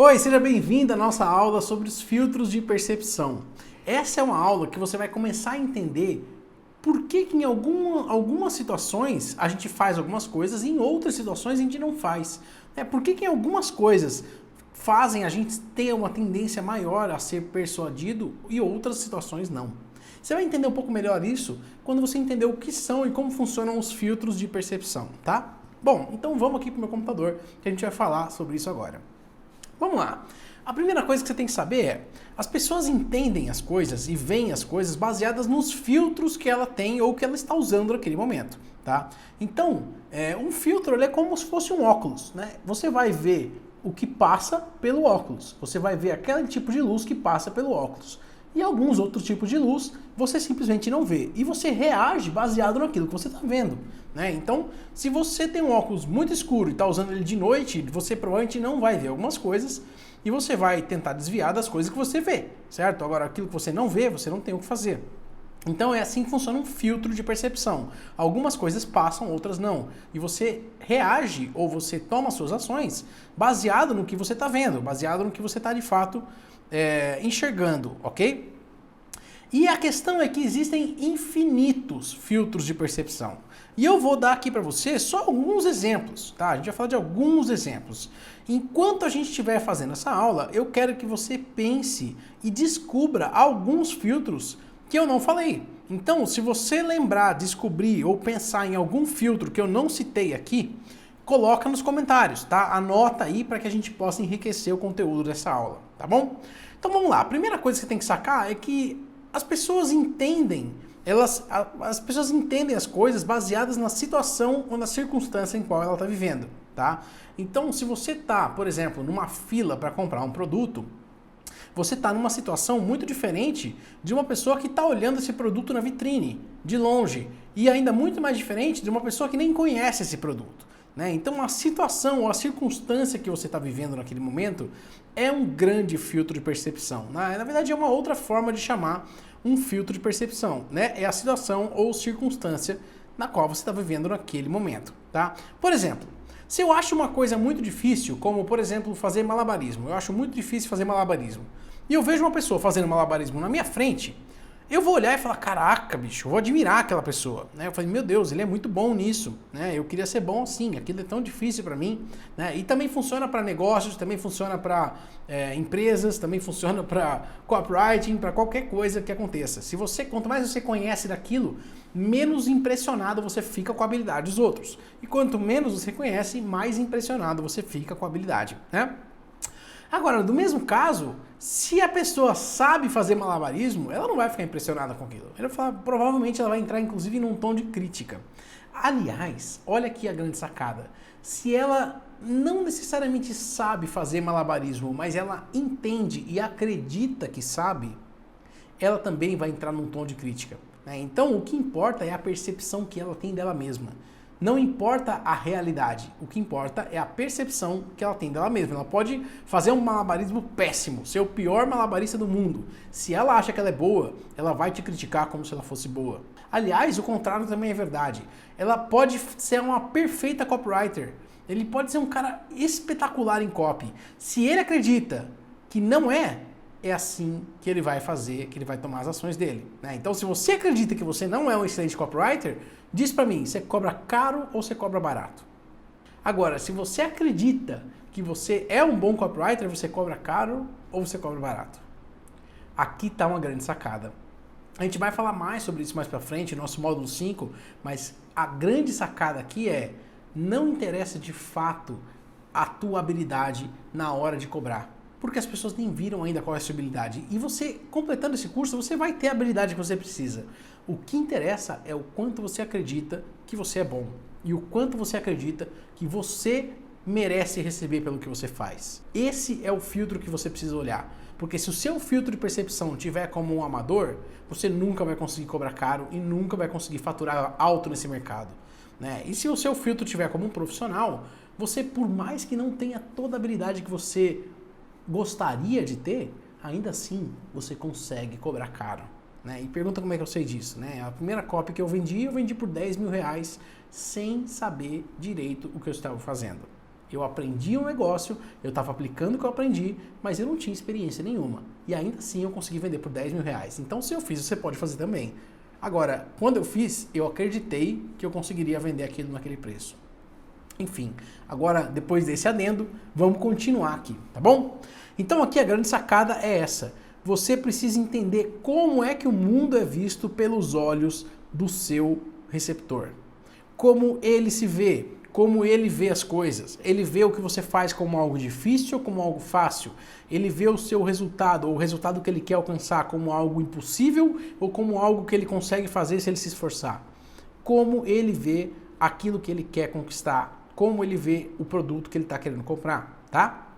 Oi, seja bem-vindo à nossa aula sobre os filtros de percepção. Essa é uma aula que você vai começar a entender por que em algumas situações a gente faz algumas coisas e em outras situações a gente não faz. Por que em algumas coisas fazem a gente ter uma tendência maior a ser persuadido e outras situações não. Você vai entender um pouco melhor isso quando você entender o que são e como funcionam os filtros de percepção, tá? Bom, então vamos aqui para o meu computador que a gente vai falar sobre isso agora. Vamos lá. A primeira coisa que você tem que saber é, as pessoas entendem as coisas e veem as coisas baseadas nos filtros que ela tem ou que ela está usando naquele momento, tá? Então, um filtro ele é como se fosse um óculos, né? Você vai ver o que passa pelo óculos, você vai ver aquele tipo de luz que passa pelo óculos. E alguns outros tipos de luz você simplesmente não vê. E você reage baseado naquilo que você está vendo, né? Então, se você tem um óculos muito escuro e está usando ele de noite, você provavelmente não vai ver algumas coisas e você vai tentar desviar das coisas que você vê, certo? Agora, aquilo que você não vê, você não tem o que fazer. Então é assim que funciona um filtro de percepção. Algumas coisas passam, outras não. E você reage ou você toma suas ações baseado no que você está vendo, baseado no que você está de fato enxergando, ok? E a questão é que existem infinitos filtros de percepção. E eu vou dar aqui para você só alguns exemplos, tá? A gente vai falar de alguns exemplos. Enquanto a gente estiver fazendo essa aula, eu quero que você pense e descubra alguns filtros que eu não falei. Então, se você lembrar, descobrir ou pensar em algum filtro que eu não citei aqui, coloca nos comentários, tá? Anota aí para que a gente possa enriquecer o conteúdo dessa aula, tá bom? Então vamos lá. A primeira coisa que você tem que sacar é que as pessoas entendem, as pessoas entendem as coisas baseadas na situação ou na circunstância em qual ela está vivendo, tá? Então, se você está, por exemplo, numa fila para comprar um produto, você está numa situação muito diferente de uma pessoa que está olhando esse produto na vitrine, de longe, e ainda muito mais diferente de uma pessoa que nem conhece esse produto, né? Então, a situação ou a circunstância que você está vivendo naquele momento é um grande filtro de percepção. Na verdade, é uma outra forma de chamar um filtro de percepção, né? É a situação ou circunstância na qual você está vivendo naquele momento, tá? Por exemplo, se eu acho uma coisa muito difícil, como, por exemplo, fazer malabarismo, eu acho muito difícil fazer malabarismo, e eu vejo uma pessoa fazendo malabarismo na minha frente, eu vou olhar e falar, caraca, bicho, eu vou admirar aquela pessoa, né? Eu falei, meu Deus, ele é muito bom nisso, né? Eu queria ser bom assim, aquilo é tão difícil para mim, né? E também funciona para negócios, também funciona para empresas, também funciona para copywriting, para qualquer coisa que aconteça. Quanto mais você conhece daquilo, menos impressionado você fica com a habilidade dos outros. E quanto menos você conhece, mais impressionado você fica com a habilidade, né? Agora, do mesmo caso, se a pessoa sabe fazer malabarismo, ela não vai ficar impressionada com aquilo. Provavelmente ela vai entrar, inclusive, num tom de crítica. Aliás, olha aqui a grande sacada. Se ela não necessariamente sabe fazer malabarismo, mas ela entende e acredita que sabe, ela também vai entrar num tom de crítica, né? Então, o que importa é a percepção que ela tem dela mesma. Não importa a realidade, o que importa é a percepção que ela tem dela mesma. Ela pode fazer um malabarismo péssimo, ser o pior malabarista do mundo. Se ela acha que ela é boa, ela vai te criticar como se ela fosse boa. Aliás, o contrário também é verdade. Ela pode ser uma perfeita copywriter. Ele pode ser um cara espetacular em copy. Se ele acredita que não é assim que ele vai fazer, que ele vai tomar as ações dele, né? Então, se você acredita que você não é um excelente copywriter, diz pra mim, você cobra caro ou você cobra barato? Agora, se você acredita que você é um bom copywriter, você cobra caro ou você cobra barato? Aqui tá uma grande sacada. A gente vai falar mais sobre isso mais pra frente, no nosso módulo 5, mas a grande sacada aqui é, não interessa de fato a tua habilidade na hora de cobrar. Porque as pessoas nem viram ainda qual é a sua habilidade. E você, completando esse curso, você vai ter a habilidade que você precisa. O que interessa é o quanto você acredita que você é bom. E o quanto você acredita que você merece receber pelo que você faz. Esse é o filtro que você precisa olhar. Porque se o seu filtro de percepção tiver como um amador, você nunca vai conseguir cobrar caro e nunca vai conseguir faturar alto nesse mercado, né? E se o seu filtro tiver como um profissional, você, por mais que não tenha toda a habilidade que você gostaria de ter, ainda assim você consegue cobrar caro, né? E pergunta como é que eu sei disso, né? A primeira copy que eu vendi por 10 mil reais sem saber direito o que eu estava fazendo. Eu aprendi um negócio, eu estava aplicando o que eu aprendi, mas eu não tinha experiência nenhuma. E ainda assim eu consegui vender por 10 mil reais. Então se eu fiz, você pode fazer também. Agora, quando eu fiz, eu acreditei que eu conseguiria vender aquilo naquele preço. Enfim, agora depois desse adendo, vamos continuar aqui, tá bom? Então aqui a grande sacada é essa. Você precisa entender como é que o mundo é visto pelos olhos do seu receptor. Como ele se vê, como ele vê as coisas. Ele vê o que você faz como algo difícil ou como algo fácil. Ele vê o seu resultado, ou o resultado que ele quer alcançar, como algo impossível ou como algo que ele consegue fazer se ele se esforçar. Como ele vê aquilo que ele quer conquistar, como ele vê o produto que ele está querendo comprar, tá?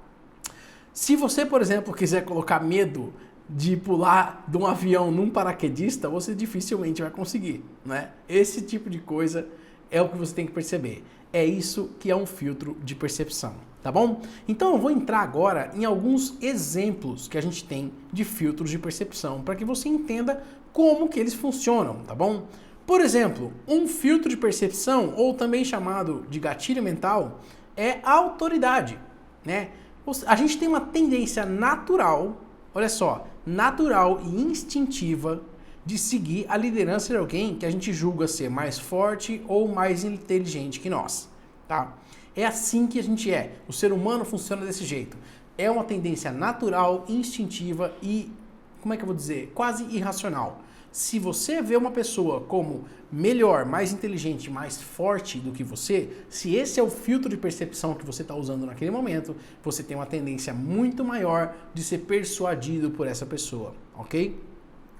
Se você, por exemplo, quiser colocar medo de pular de um avião num paraquedista, você dificilmente vai conseguir, né? Esse tipo de coisa é o que você tem que perceber. É isso que é um filtro de percepção, tá bom? Então eu vou entrar agora em alguns exemplos que a gente tem de filtros de percepção para que você entenda como que eles funcionam, tá bom? Por exemplo, um filtro de percepção, ou também chamado de gatilho mental, é a autoridade, né? A gente tem uma tendência natural, olha só, natural e instintiva de seguir a liderança de alguém que a gente julga ser mais forte ou mais inteligente que nós, tá? É assim que a gente é. O ser humano funciona desse jeito. É uma tendência natural, instintiva e, como é que eu vou dizer, quase irracional. Se você vê uma pessoa como melhor, mais inteligente, mais forte do que você, se esse é o filtro de percepção que você está usando naquele momento, você tem uma tendência muito maior de ser persuadido por essa pessoa, ok?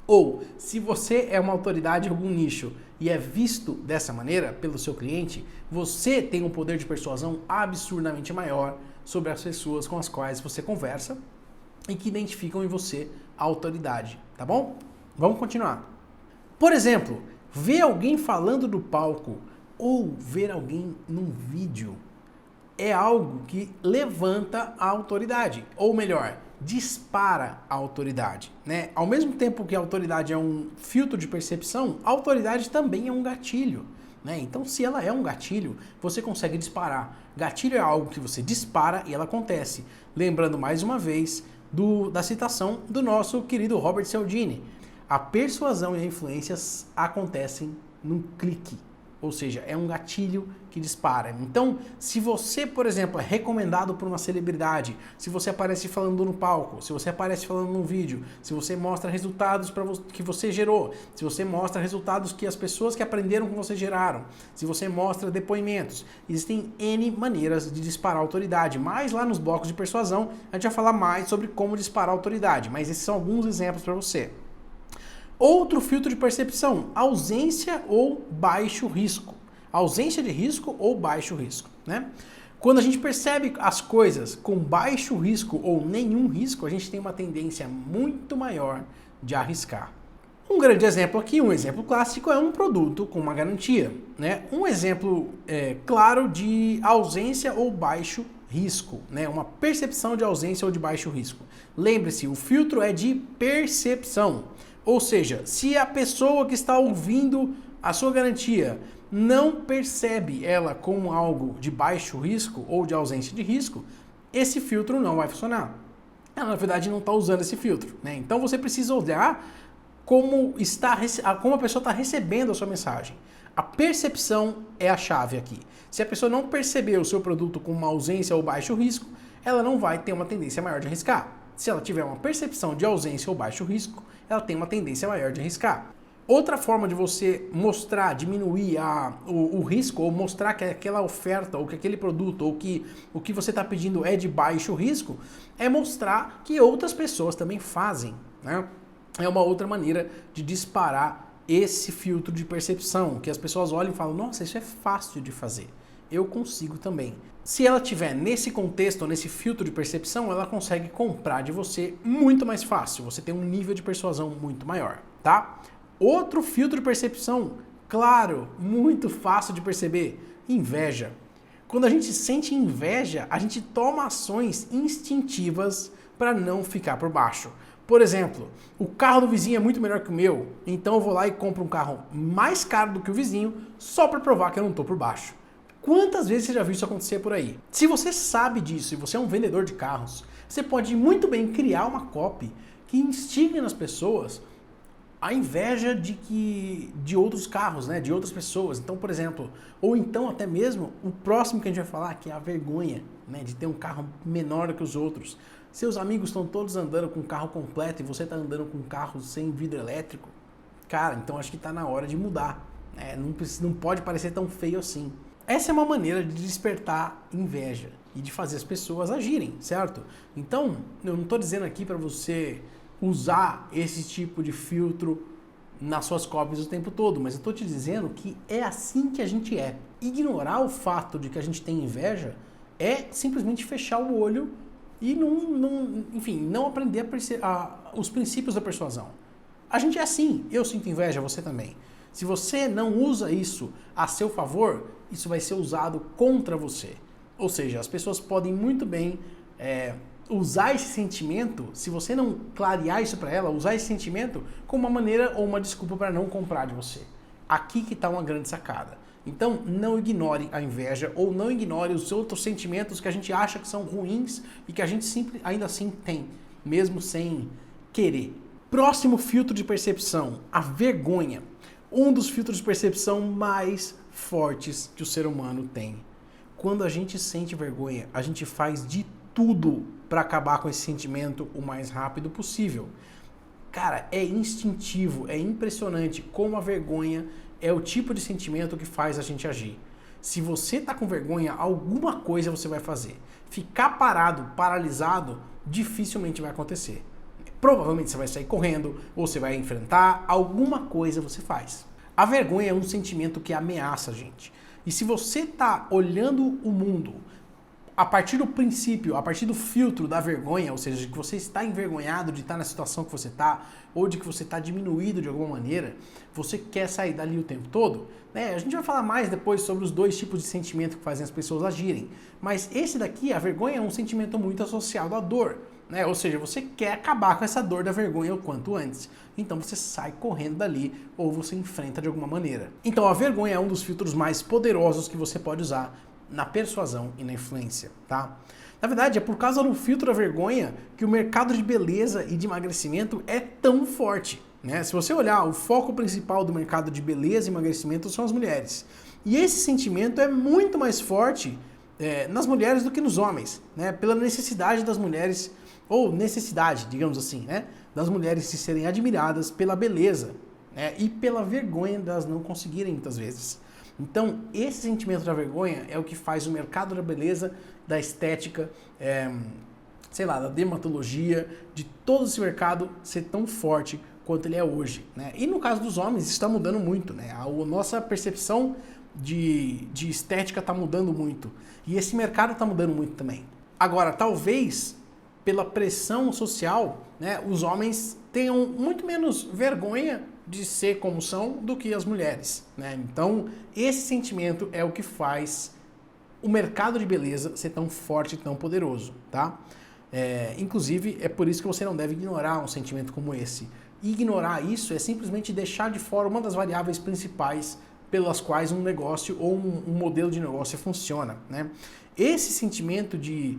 Ou, se você é uma autoridade em algum nicho e é visto dessa maneira pelo seu cliente, você tem um poder de persuasão absurdamente maior sobre as pessoas com as quais você conversa e que identificam em você a autoridade, tá bom? Vamos continuar. Por exemplo, ver alguém falando do palco ou ver alguém num vídeo é algo que levanta a autoridade, ou melhor, dispara a autoridade, né? Ao mesmo tempo que a autoridade é um filtro de percepção, a autoridade também é um gatilho, né? Então, se ela é um gatilho, você consegue disparar. Gatilho é algo que você dispara e ela acontece. Lembrando mais uma vez da citação do nosso querido Robert Cialdini. A persuasão e a influência acontecem num clique, ou seja, é um gatilho que dispara. Então, se você, por exemplo, é recomendado por uma celebridade, se você aparece falando no palco, se você aparece falando num vídeo, se você mostra resultados que você gerou, se você mostra resultados que as pessoas que aprenderam com você geraram, se você mostra depoimentos, existem N maneiras de disparar autoridade. Mas lá nos blocos de persuasão, a gente vai falar mais sobre como disparar autoridade, mas esses são alguns exemplos para você. Outro filtro de percepção, ausência ou baixo risco. Ausência de risco ou baixo risco, né? Quando a gente percebe as coisas com baixo risco ou nenhum risco, a gente tem uma tendência muito maior de arriscar. Um grande exemplo aqui, um exemplo clássico é um produto com uma garantia, né? Um exemplo claro de ausência ou baixo risco, né? Uma percepção de ausência ou de baixo risco. Lembre-se, o filtro é de percepção. Ou seja, se a pessoa que está ouvindo a sua garantia não percebe ela como algo de baixo risco ou de ausência de risco, esse filtro não vai funcionar. Ela, na verdade, não está usando esse filtro, né? Então você precisa olhar como a pessoa está recebendo a sua mensagem. A percepção é a chave aqui. Se a pessoa não perceber o seu produto com uma ausência ou baixo risco, ela não vai ter uma tendência maior de arriscar. Se ela tiver uma percepção de ausência ou baixo risco, ela tem uma tendência maior de arriscar. Outra forma de você mostrar, diminuir o risco, ou mostrar que aquela oferta, ou que aquele produto, ou que o que você está pedindo é de baixo risco, é mostrar que outras pessoas também fazem, né? É uma outra maneira de disparar esse filtro de percepção, que as pessoas olham e falam, nossa, isso é fácil de fazer, eu consigo também. Se ela tiver nesse contexto, nesse filtro de percepção, ela consegue comprar de você muito mais fácil, você tem um nível de persuasão muito maior, tá? Outro filtro de percepção, claro, muito fácil de perceber, inveja. Quando a gente sente inveja, a gente toma ações instintivas para não ficar por baixo. Por exemplo, o carro do vizinho é muito melhor que o meu, então eu vou lá e compro um carro mais caro do que o vizinho só para provar que eu não estou por baixo. Quantas vezes você já viu isso acontecer por aí? Se você sabe disso e você é um vendedor de carros, você pode muito bem criar uma copy que instigue nas pessoas a inveja de outros carros, né, de outras pessoas. Então, por exemplo, ou então até mesmo o próximo que a gente vai falar, que é a vergonha, né, de ter um carro menor que os outros. Seus amigos estão todos andando com um carro completo e você está andando com um carro sem vidro elétrico. Cara, então acho que está na hora de mudar. Né? Não pode parecer tão feio assim. Essa é uma maneira de despertar inveja e de fazer as pessoas agirem, certo? Então, eu não estou dizendo aqui para você usar esse tipo de filtro nas suas copies o tempo todo, mas eu estou te dizendo que é assim que a gente é. Ignorar o fato de que a gente tem inveja é simplesmente fechar o olho e não aprender os princípios da persuasão. A gente é assim, eu sinto inveja, você também. Se você não usa isso a seu favor, isso vai ser usado contra você. Ou seja, as pessoas podem muito bem usar esse sentimento, se você não clarear isso para ela, usar esse sentimento como uma maneira ou uma desculpa para não comprar de você. Aqui que está uma grande sacada. Então, não ignore a inveja ou não ignore os outros sentimentos que a gente acha que são ruins e que a gente ainda assim tem, mesmo sem querer. Próximo filtro de percepção, a vergonha. Um dos filtros de percepção mais fortes que o ser humano tem. Quando a gente sente vergonha, a gente faz de tudo para acabar com esse sentimento o mais rápido possível. Cara, é instintivo, é impressionante como a vergonha é o tipo de sentimento que faz a gente agir. Se você tá com vergonha, alguma coisa você vai fazer. Ficar parado, paralisado, dificilmente vai acontecer. Provavelmente você vai sair correndo, ou você vai enfrentar, alguma coisa você faz. A vergonha é um sentimento que ameaça a gente. E se você está olhando o mundo a partir do princípio, a partir do filtro da vergonha, ou seja, de que você está envergonhado de estar na situação que você está, ou de que você está diminuído de alguma maneira, você quer sair dali o tempo todo, né? A gente vai falar mais depois sobre os dois tipos de sentimento que fazem as pessoas agirem. Mas esse daqui, a vergonha, é um sentimento muito associado à dor. Né? Ou seja, você quer acabar com essa dor da vergonha o quanto antes. Então você sai correndo dali ou você enfrenta de alguma maneira. Então a vergonha é um dos filtros mais poderosos que você pode usar na persuasão e na influência, tá? Na verdade, é por causa do filtro da vergonha que o mercado de beleza e de emagrecimento é tão forte. Né? Se você olhar, o foco principal do mercado de beleza e emagrecimento são as mulheres. E esse sentimento é muito mais forte nas mulheres do que nos homens, né? Pela necessidade das mulheres, ou necessidade, digamos assim, né? Das mulheres se serem admiradas pela beleza, né? E pela vergonha delas não conseguirem muitas vezes. Então, esse sentimento da vergonha é o que faz o mercado da beleza, da estética, da dermatologia, de todo esse mercado ser tão forte quanto ele é hoje. Né? E no caso dos homens, isso está mudando muito. Né? A nossa percepção de estética está mudando muito. E esse mercado está mudando muito também. Agora, talvez, pela pressão social, né, os homens tenham muito menos vergonha de ser como são do que as mulheres, né? Então, esse sentimento é o que faz o mercado de beleza ser tão forte e tão poderoso, tá? Inclusive, é por isso que você não deve ignorar um sentimento como esse. Ignorar isso é simplesmente deixar de fora uma das variáveis principais pelas quais um negócio ou um modelo de negócio funciona, né? Esse sentimento de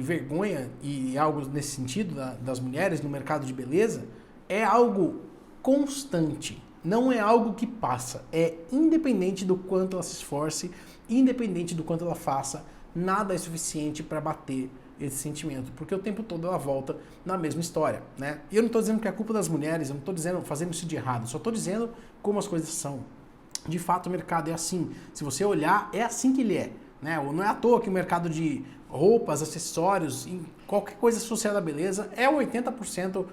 vergonha e algo nesse sentido das mulheres no mercado de beleza é algo constante, não é algo que passa, é independente do quanto ela se esforce, independente do quanto ela faça, nada é suficiente para bater esse sentimento, porque o tempo todo ela volta na mesma história, né? E eu não estou dizendo que é culpa das mulheres, eu não estou dizendo fazendo isso de errado, só estou dizendo como as coisas são. De fato, o mercado é assim. Se você olhar, é assim que ele é, né? Não é à toa que o mercado de roupas, acessórios, qualquer coisa associada à beleza é 80%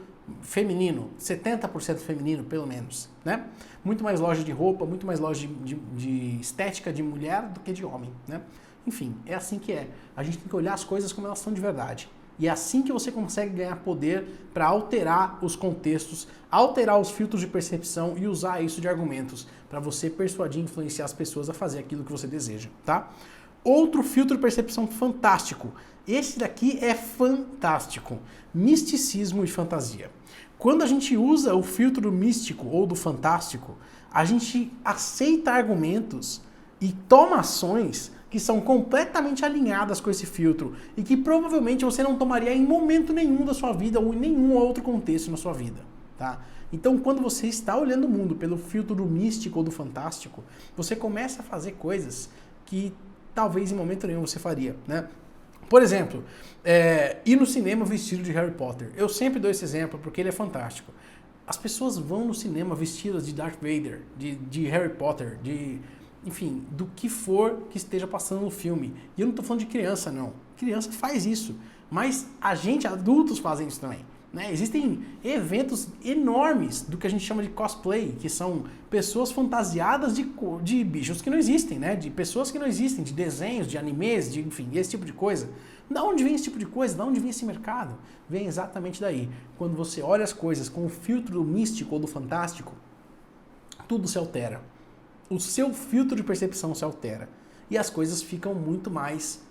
feminino, 70% feminino, pelo menos, né? Muito mais loja de roupa, muito mais loja de estética de mulher do que de homem, né? Enfim, é assim que é. A gente tem que olhar as coisas como elas são de verdade. E é assim que você consegue ganhar poder para alterar os contextos, alterar os filtros de percepção e usar isso de argumentos para você persuadir e influenciar as pessoas a fazer aquilo que você deseja, tá? Outro filtro de percepção fantástico. Esse daqui é fantástico. Misticismo e fantasia. Quando a gente usa o filtro do místico ou do fantástico, a gente aceita argumentos e toma ações que são completamente alinhadas com esse filtro e que provavelmente você não tomaria em momento nenhum da sua vida ou em nenhum outro contexto na sua vida, tá? Então, quando você está olhando o mundo pelo filtro do místico ou do fantástico, você começa a fazer coisas que talvez em momento nenhum você faria, né? Por exemplo, ir no cinema vestido de Harry Potter. Eu sempre dou esse exemplo porque ele é fantástico. As pessoas vão no cinema vestidas de Darth Vader, de Harry Potter, enfim, do que for que esteja passando no filme. E eu não estou falando de criança, não. Criança faz isso. Mas a gente, adultos, fazem isso também. Né? Existem eventos enormes do que a gente chama de cosplay, que são pessoas fantasiadas de bichos que não existem, né? De pessoas que não existem, de desenhos, de animes, enfim, esse tipo de coisa. Da onde vem esse tipo de coisa? Da onde vem esse mercado? Vem exatamente daí. Quando você olha as coisas com o filtro do místico ou do fantástico, tudo se altera. O seu filtro de percepção se altera. E as coisas ficam muito mais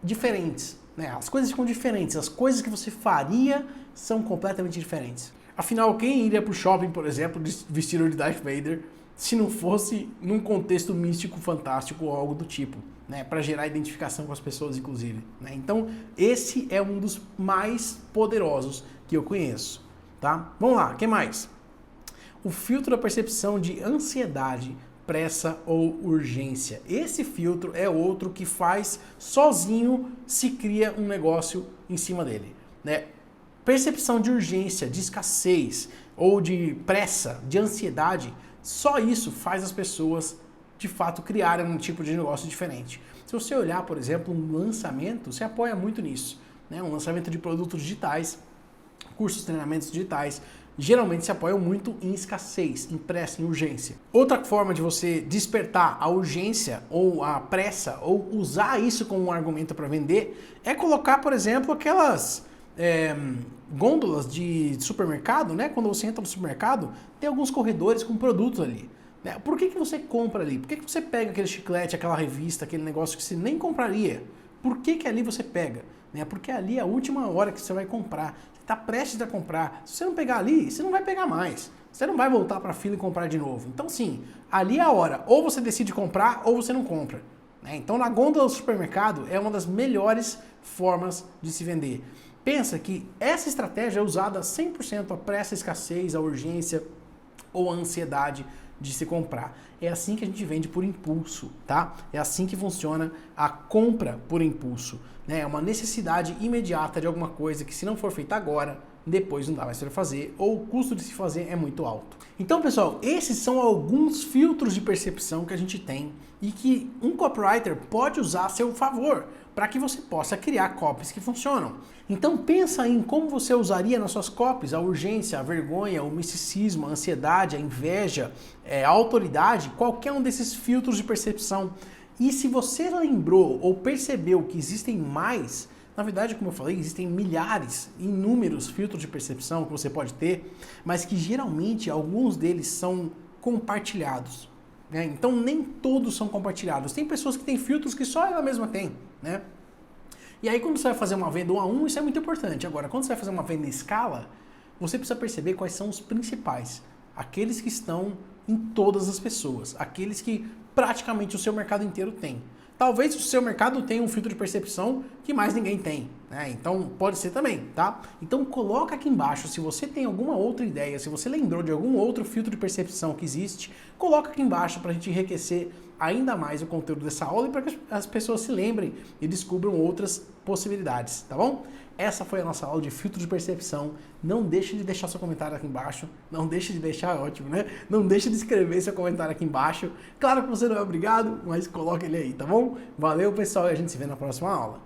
diferentes. Né? As coisas ficam diferentes. As coisas que você faria são completamente diferentes. Afinal, quem iria pro shopping, por exemplo, vestido de Darth Vader, se não fosse num contexto místico, fantástico ou algo do tipo, né? Para gerar identificação com as pessoas, inclusive. Né? Então, esse é um dos mais poderosos que eu conheço. Tá? Vamos lá, o que mais? O filtro da percepção de ansiedade, pressa ou urgência. Esse filtro é outro que faz sozinho se cria um negócio em cima dele, né? Percepção de urgência, de escassez ou de pressa, de ansiedade, só isso faz as pessoas de fato criarem um tipo de negócio diferente. Se você olhar, por exemplo, um lançamento, você apoia muito nisso, né? Um lançamento de produtos digitais, cursos, treinamentos digitais, geralmente se apoiam muito em escassez, em pressa, em urgência. Outra forma de você despertar a urgência ou a pressa ou usar isso como um argumento para vender é colocar, por exemplo, aquelas gôndolas de supermercado, né? Quando você entra no supermercado, tem alguns corredores com produtos ali. Né? Por que você compra ali? Por que você pega aquele chiclete, aquela revista, aquele negócio que você nem compraria? Por que ali você pega? Né? Porque ali é a última hora que você vai comprar. Você está prestes a comprar. Se você não pegar ali, você não vai pegar mais. Você não vai voltar para a fila e comprar de novo. Então, sim, ali é a hora. Ou você decide comprar ou você não compra. Né? Então, na gôndola do supermercado é uma das melhores formas de se vender. Pensa que essa estratégia é usada 100% a pressa, a escassez, a urgência ou a ansiedade de se comprar. É assim que a gente vende por impulso, tá? É assim que funciona a compra por impulso, né? É uma necessidade imediata de alguma coisa que se não for feita agora, depois não dá mais para fazer, ou o custo de se fazer é muito alto. Então, pessoal, esses são alguns filtros de percepção que a gente tem e que um copywriter pode usar a seu favor para que você possa criar copies que funcionam. Então pensa em como você usaria nas suas copies a urgência, a vergonha, o misticismo, a ansiedade, a inveja, a autoridade, qualquer um desses filtros de percepção. E se você lembrou ou percebeu que existem mais, na verdade, como eu falei, existem milhares, inúmeros filtros de percepção que você pode ter, mas que geralmente alguns deles são compartilhados. Né? Então nem todos são compartilhados. Tem pessoas que têm filtros que só ela mesma tem. Né? E aí quando você vai fazer uma venda 1 a 1, isso é muito importante. Agora, quando você vai fazer uma venda em escala, você precisa perceber quais são os principais. Aqueles que estão em todas as pessoas. Aqueles que praticamente o seu mercado inteiro tem. Talvez o seu mercado tenha um filtro de percepção que mais ninguém tem, né? Então pode ser também, tá? Então coloca aqui embaixo se você tem alguma outra ideia, se você lembrou de algum outro filtro de percepção que existe, coloca aqui embaixo para a gente enriquecer ainda mais o conteúdo dessa aula e para que as pessoas se lembrem e descubram outras possibilidades, tá bom? Essa foi a nossa aula de filtro de percepção. Não deixe de deixar seu comentário aqui embaixo. Não deixe de deixar, ótimo, né? Não deixe de escrever seu comentário aqui embaixo. Claro que você não é obrigado, mas coloque ele aí, tá bom? Valeu, pessoal, e a gente se vê na próxima aula.